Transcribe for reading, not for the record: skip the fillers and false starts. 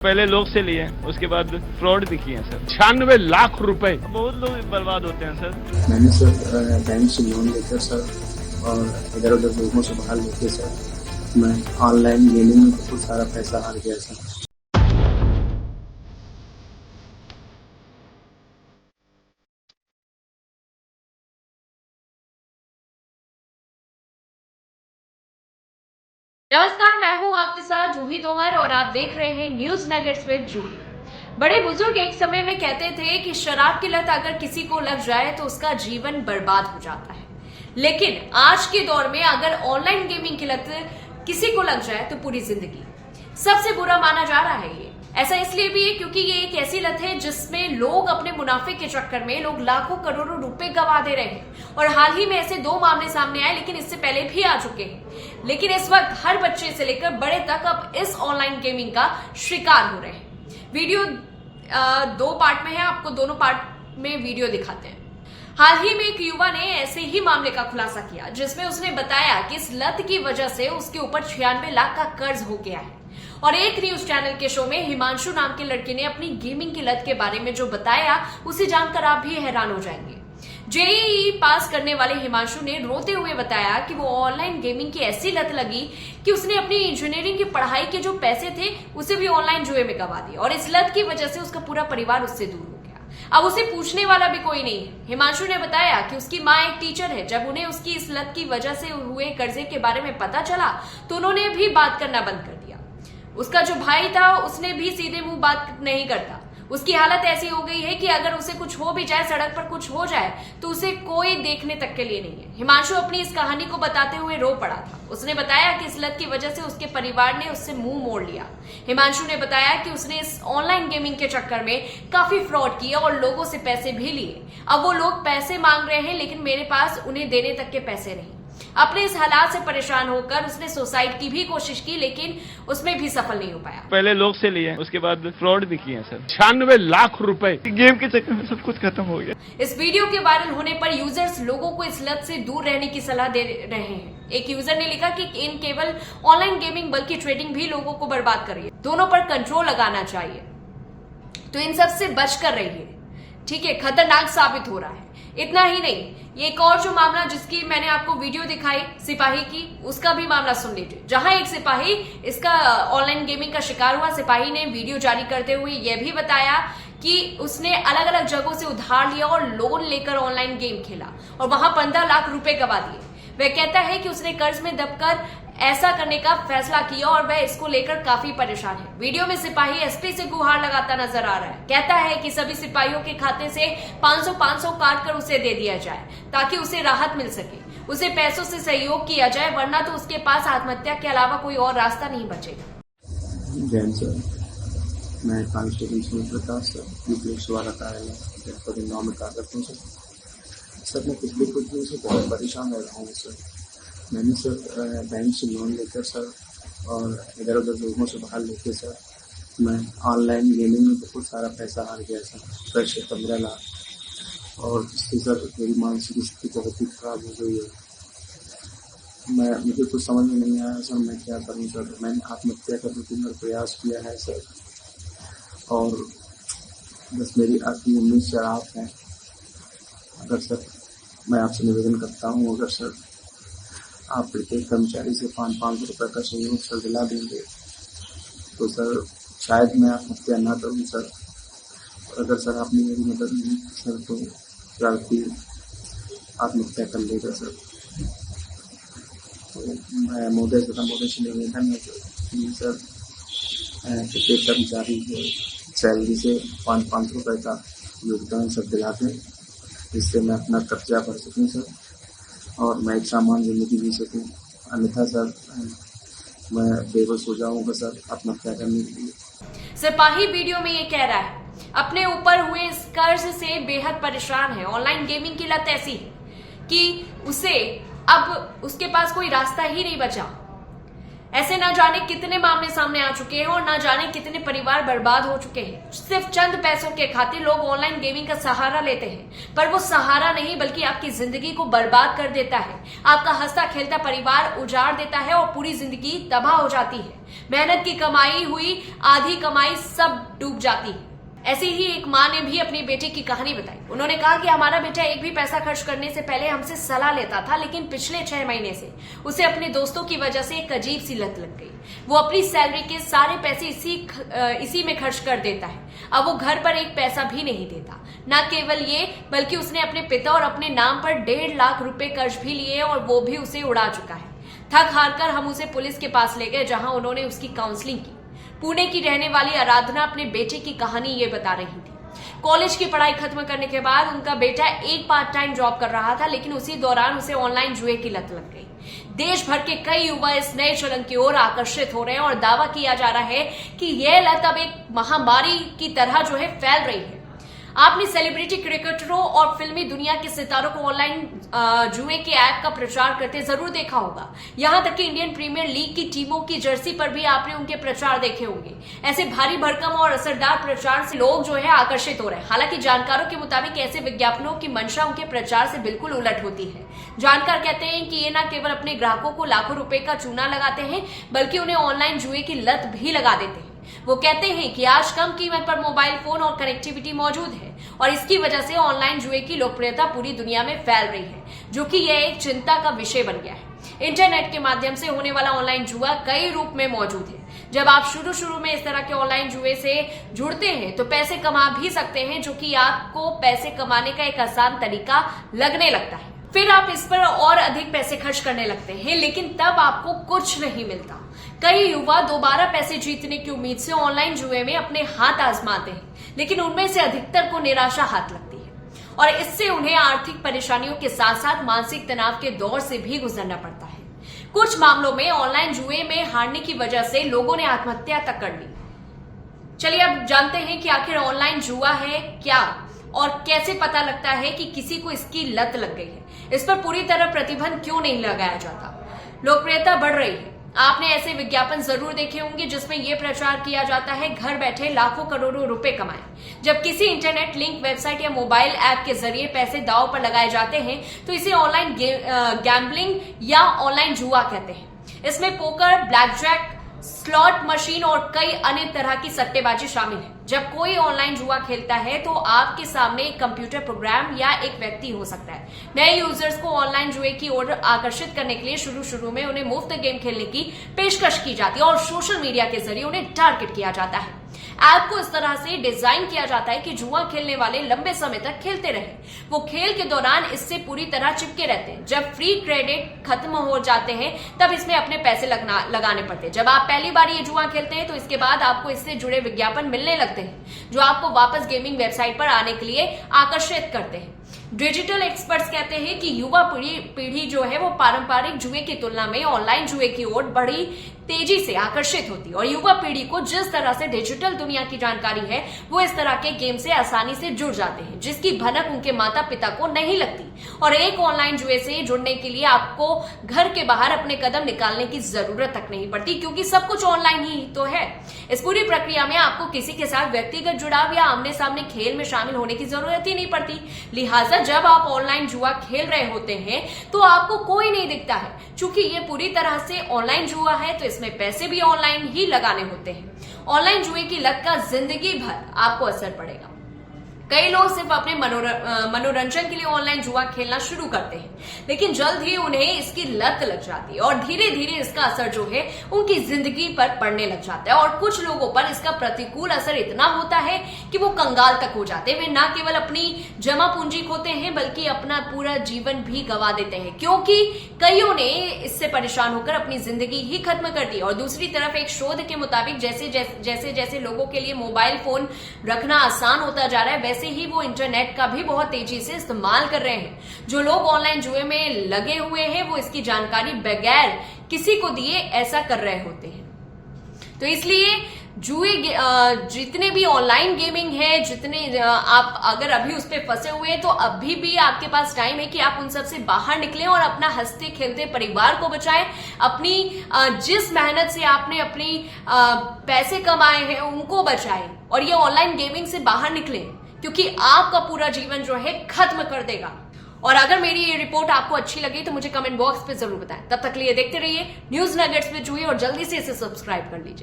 पहले लोग से लिए, उसके बाद फ्रॉड भी किए सर। 96 लाख रुपए। बहुत लोग बर्बाद होते हैं सर। मैंने सर बैंक से लोन लेकर सर और इधर उधर लोगों से बाहर लेके सर मैं ऑनलाइन गेमिंग में बहुत सारा पैसा हार गया सर। नमस्कार, मैं हूं आपके साथ जूही तोमर और आप देख रहे हैं न्यूज नगेट्स विद जूही। बड़े बुजुर्ग एक समय में कहते थे कि शराब की लत अगर किसी को लग जाए तो उसका जीवन बर्बाद हो जाता है, लेकिन आज के दौर में अगर ऑनलाइन गेमिंग की लत किसी को लग जाए तो पूरी जिंदगी। सबसे बुरा माना जा रहा है ये। ऐसा इसलिए भी है क्योंकि ये एक ऐसी लत है जिसमें लोग अपने मुनाफे के चक्कर में लोग लाखों करोड़ों रुपए गंवा दे रहे हैं। और हाल ही में ऐसे 2 मामले सामने आए, लेकिन इससे पहले भी आ चुके हैं। लेकिन इस वक्त हर बच्चे से लेकर बड़े तक अब इस ऑनलाइन गेमिंग का शिकार हो रहे हैं। वीडियो 2 पार्ट में है, आपको दोनों पार्ट में वीडियो दिखाते हैं। हाल ही में एक युवा ने ऐसे ही मामले का खुलासा किया जिसमें उसने बताया कि इस लत की वजह से उसके ऊपर 96 लाख का कर्ज हो गया है। और एक न्यूज चैनल के शो में हिमांशु नाम के लड़के ने अपनी गेमिंग की लत के बारे में जो बताया उसे जानकर आप भी हैरान हो जाएंगे। जेईई पास करने वाले हिमांशु ने रोते हुए बताया कि वो ऑनलाइन गेमिंग की ऐसी लत लगी कि उसने अपनी इंजीनियरिंग की पढ़ाई के जो पैसे थे उसे भी ऑनलाइन जुए में गंवा दिए और इस लत की वजह से उसका पूरा परिवार उससे दूर हो गया। अब उसे पूछने वाला भी कोई नहीं है। हिमांशु ने बताया कि उसकी माँ एक टीचर है। जब उन्हें उसकी इस लत की वजह से हुए कर्जे के बारे में पता चला तो उन्होंने भी बात करना बंद कर दिया। उसका जो भाई था उसने भी सीधे मुंह बात नहीं करता। उसकी हालत ऐसी हो गई है कि अगर उसे कुछ हो भी जाए, सड़क पर कुछ हो जाए तो उसे कोई देखने तक के लिए नहीं है। हिमांशु अपनी इस कहानी को बताते हुए रो पड़ा था। उसने बताया कि इस लत की वजह से उसके परिवार ने उससे मुंह मोड़ लिया। हिमांशु ने बताया कि उसने इस ऑनलाइन गेमिंग के चक्कर में काफी फ्रॉड किया और लोगों से पैसे भी लिए। अब वो लोग पैसे मांग रहे हैं, लेकिन मेरे पास उन्हें देने तक के पैसे नहीं। अपने इस हालात से परेशान होकर उसने सुसाइड की भी कोशिश की, लेकिन उसमें भी सफल नहीं हो पाया। पहले लोग से लिए, उसके बाद फ्रॉड भी किए सर। 96 लाख रुपए। गेम के चक्कर में सब कुछ खत्म हो गया। इस वीडियो के वायरल होने पर यूजर्स लोगों को इस लत से दूर रहने की सलाह दे रहे हैं। एक यूजर ने लिखा कि इन केवल ऑनलाइन गेमिंग बल्कि ट्रेडिंग भी लोगों को बर्बाद कर रही है। दोनों पर कंट्रोल लगाना चाहिए, तो इन सब से बचकर रहिए। ठीक है, खतरनाक साबित हो रहा है। इतना ही नहीं, ये एक और जो मामला जिसकी मैंने आपको वीडियो दिखाई सिपाही की, उसका भी मामला सुन लीजिए। जहां एक सिपाही इसका ऑनलाइन गेमिंग का शिकार हुआ। सिपाही ने वीडियो जारी करते हुए यह भी बताया कि उसने अलग अलग जगहों से उधार लिया और लोन लेकर ऑनलाइन गेम खेला और वहां 15 लाख रुपए गंवा दिए। वह कहता है कि उसने कर्ज में दबकर ऐसा करने का फैसला किया और वह इसको लेकर काफी परेशान है। वीडियो में सिपाही एसपी से गुहार लगाता नजर आ रहा है। कहता है कि सभी सिपाहियों के खाते से 500 काट कर उसे दे दिया जाए ताकि उसे राहत मिल सके। उसे पैसों से सहयोग किया जाए, वरना तो उसके पास आत्महत्या के अलावा कोई और रास्ता नहीं बचेगा। जैन सर, मैं कांस्टेबल सुनील प्रकाश सर यूपीएस वाला कार्यालय जनपद इंदौर में कार्य करता हूँ सर। मैं पिछले कुछ दिनों से बहुत परेशान रह रहा हूँ सर। मैंने सर बैंक से लोन लेकर सर और इधर उधर लोगों से बाहर लेके सर मैं ऑनलाइन गेमिंग में बहुत सारा पैसा हार गया सर। 10 से 15 लाख। और इससे सर मेरी मानसिक स्थिति बहुत ही खराब हो गई है। मुझे कुछ समझ में नहीं आया सर, मैं क्या करूं सर। मैंने आत्महत्या करने की प्रयास किया है सर, और बस मेरी आखिरी उम्मीद शराब है। अगर सर मैं आपसे निवेदन करता हूँ, अगर सर आप प्रत्येक कर्मचारी से 500 रुपये का सहयोग सर दिला देंगे तो सर शायद मैं आत्महत्या ना करूँ सर। अगर सर आपने मेरी मदद नहीं की सर तो व्यक्ति आत्महत्या कर लेगा सर। तो मैं मोदी से निवेदन है कि सर प्रत्येक कर्मचारी को सैलरी से 500 रुपये का योगदान सर दिला दें, जिससे मैं अपना कर्जा भर सकूँ सर और मैं एक सामान्य जिंदगी जी सकूँ। अन्यथा सर मैं बेबस हो जाऊंगा सर आत्महत्या करने के लिए। सिपाही वीडियो में ये कह रहा है अपने ऊपर हुए इस कर्ज से बेहद परेशान है। ऑनलाइन गेमिंग की लत ऐसी है कि उसे अब उसके पास कोई रास्ता ही नहीं बचा। ऐसे ना जाने कितने मामले सामने आ चुके हैं और ना जाने कितने परिवार बर्बाद हो चुके हैं। सिर्फ चंद पैसों के खातिर लोग ऑनलाइन गेमिंग का सहारा लेते हैं, पर वो सहारा नहीं बल्कि आपकी जिंदगी को बर्बाद कर देता है। आपका हंसता खेलता परिवार उजाड़ देता है और पूरी जिंदगी तबाह हो जाती है। मेहनत की कमाई हुई आधी कमाई सब डूब जाती है। ऐसे ही एक माँ ने भी अपनी बेटे की कहानी बताई। उन्होंने कहा कि हमारा बेटा एक भी पैसा खर्च करने से पहले हमसे सलाह लेता था, लेकिन पिछले 6 महीने से उसे अपने दोस्तों की वजह से एक अजीब सी लत लग गई। वो अपनी सैलरी के सारे पैसे इसी में खर्च कर देता है। अब वो घर पर एक पैसा भी नहीं देता। न केवल ये, बल्कि उसने अपने पिता और अपने नाम पर 1.5 लाख रुपए कर्ज भी लिए और वो भी उसे उड़ा चुका है। थक हार कर हम उसे पुलिस के पास ले गए, जहां उन्होंने उसकी काउंसलिंग की। पुणे की रहने वाली आराधना अपने बेटे की कहानी ये बता रही थी। कॉलेज की पढ़ाई खत्म करने के बाद उनका बेटा एक पार्ट टाइम जॉब कर रहा था, लेकिन उसी दौरान उसे ऑनलाइन जुए की लत लग गई। देश भर के कई युवा इस नए चलन की ओर आकर्षित हो रहे हैं और दावा किया जा रहा है कि यह लत अब एक महामारी की तरह जो है फैल रही है। आपने सेलिब्रिटी क्रिकेटरों और फिल्मी दुनिया के सितारों को ऑनलाइन जुए के ऐप का प्रचार करते जरूर देखा होगा। यहां तक कि इंडियन प्रीमियर लीग की टीमों की जर्सी पर भी आपने उनके प्रचार देखे होंगे। ऐसे भारी भरकम और असरदार प्रचार से लोग जो है आकर्षित हो रहे हैं। हालांकि जानकारों के मुताबिक ऐसे विज्ञापनों की मंशा उनके प्रचार से बिल्कुल उलट होती है। जानकार कहते हैं कि ये न केवल अपने ग्राहकों को लाखों रुपए का चूना लगाते हैं, बल्कि उन्हें ऑनलाइन जुए की लत भी लगा देते हैं। वो कहते हैं कि आज कम कीमत पर मोबाइल फोन और कनेक्टिविटी मौजूद है और इसकी वजह से ऑनलाइन जुए की लोकप्रियता पूरी दुनिया में फैल रही है, जो कि यह एक चिंता का विषय बन गया है। इंटरनेट के माध्यम से होने वाला ऑनलाइन जुआ कई रूप में मौजूद है। जब आप शुरू में इस तरह के ऑनलाइन जुए से जुड़ते हैं तो पैसे कमा भी सकते हैं, जो कि आपको पैसे कमाने का एक आसान तरीका लगने लगता है। फिर आप इस पर और अधिक पैसे खर्च करने लगते हैं, लेकिन तब आपको कुछ नहीं मिलता। कई युवा दोबारा पैसे जीतने की उम्मीद से ऑनलाइन जुए में अपने हाथ आजमाते हैं, लेकिन उनमें से अधिकतर को निराशा हाथ लगती है और इससे उन्हें आर्थिक परेशानियों के साथ साथ मानसिक तनाव के दौर से भी गुजरना पड़ता है। कुछ मामलों में ऑनलाइन जुए में हारने की वजह से लोगों ने आत्महत्या तक कर ली। चलिए अब जानते हैं कि आखिर ऑनलाइन जुआ है क्या और कैसे पता लगता है कि किसी को इसकी लत लग गई है। इस पर पूरी तरह प्रतिबंध क्यों नहीं लगाया जाता। लोकप्रियता बढ़ रही है। आपने ऐसे विज्ञापन जरूर देखे होंगे जिसमें यह प्रचार किया जाता है घर बैठे लाखों करोड़ों रुपए कमाएं। जब किसी इंटरनेट लिंक, वेबसाइट या मोबाइल ऐप के जरिए पैसे दांव पर लगाए जाते हैं तो इसे ऑनलाइन गैम्बलिंग या ऑनलाइन जुआ कहते हैं। इसमें poker, blackjack, slot machine और कई अन्य तरह की सट्टेबाजी शामिल है। जब कोई ऑनलाइन जुआ खेलता है तो आपके सामने एक कंप्यूटर प्रोग्राम या एक व्यक्ति हो सकता है। नए यूजर्स को ऑनलाइन जुए की ओर आकर्षित करने के लिए शुरू में उन्हें मुफ्त गेम खेलने की पेशकश की जाती है और सोशल मीडिया के जरिए उन्हें टारगेट किया जाता है। ऐप को इस तरह से डिजाइन किया जाता है कि जुआ खेलने वाले लंबे समय तक खेलते रहे। वो खेल के दौरान इससे पूरी तरह चिपके रहते हैं। जब फ्री क्रेडिट खत्म हो जाते हैं तब इसमें अपने पैसे लगाने पड़ते हैं। जब आप पहली बार ये जुआ खेलते हैं तो इसके बाद आपको इससे जुड़े विज्ञापन मिलने लगते हैं, जो आपको वापस गेमिंग वेबसाइट पर आने के लिए आकर्षित करते हैं। डिजिटल एक्सपर्ट्स कहते हैं कि युवा पीढ़ी जो है वो पारंपरिक जुए की तुलना में ऑनलाइन जुए की ओर बड़ी तेजी से आकर्षित होती है और युवा पीढ़ी को जिस तरह से डिजिटल दुनिया की जानकारी है वो इस तरह के गेम से आसानी से जुड़ जाते हैं, जिसकी भनक उनके माता पिता को नहीं लगती। और एक ऑनलाइन जुए से जुड़ने के लिए आपको घर के बाहर अपने कदम निकालने की जरूरत तक नहीं पड़ती, क्योंकि सब कुछ ऑनलाइन ही तो है। इस पूरी प्रक्रिया में आपको किसी के साथ व्यक्तिगत जुड़ाव या आमने सामने खेल में शामिल होने की जरूरत ही नहीं पड़ती। लिहाजा जब आप ऑनलाइन जुआ खेल रहे होते हैं तो आपको कोई नहीं दिखता है। चूंकि ये पूरी तरह से ऑनलाइन जुआ है तो इसमें पैसे भी ऑनलाइन ही लगाने होते हैं। ऑनलाइन जुए की लत का जिंदगी भर आपको असर पड़ेगा। कई लोग सिर्फ अपने मनोरंजन के लिए ऑनलाइन जुआ खेलना शुरू करते हैं, लेकिन जल्द ही उन्हें इसकी लत लग जाती है और धीरे धीरे इसका असर जो है उनकी जिंदगी पर पड़ने लग जाता है। और कुछ लोगों पर इसका प्रतिकूल असर इतना होता है कि वो कंगाल तक हो जाते हैं। वे न केवल अपनी जमा पूंजी खोते हैं बल्कि अपना पूरा जीवन भी गंवा देते हैं, क्योंकि कईयों ने इससे परेशान होकर अपनी जिंदगी ही खत्म कर दी। और दूसरी तरफ एक शोध के मुताबिक जैसे जैसे लोगों के लिए मोबाइल फोन रखना आसान होता जा रहा है, से ही वो इंटरनेट का भी बहुत तेजी से इस्तेमाल कर रहे हैं। जो लोग ऑनलाइन जुए में लगे हुए हैं वो इसकी जानकारी बगैर किसी को दिए ऐसा कर रहे होते हैं। तो इसलिए जुए जितने भी ऑनलाइन गेमिंग है, जितने आप अगर अभी उस पर फंसे हुए हैं तो अभी भी आपके पास टाइम है कि आप उन सब से बाहर निकलें और अपना हंसते खेलते परिवार को बचाएं। अपनी जिस मेहनत से आपने अपनी पैसे कमाए हैं उनको बचाएं और ये ऑनलाइन गेमिंग से बाहर निकलें, क्योंकि आपका पूरा जीवन जो है खत्म कर देगा। और अगर मेरी ये रिपोर्ट आपको अच्छी लगी तो मुझे कमेंट बॉक्स पे जरूर बताएं। तब तक के लिए देखते रहिए न्यूज नगेट्स विद जूही और जल्दी से इसे सब्सक्राइब कर लीजिए।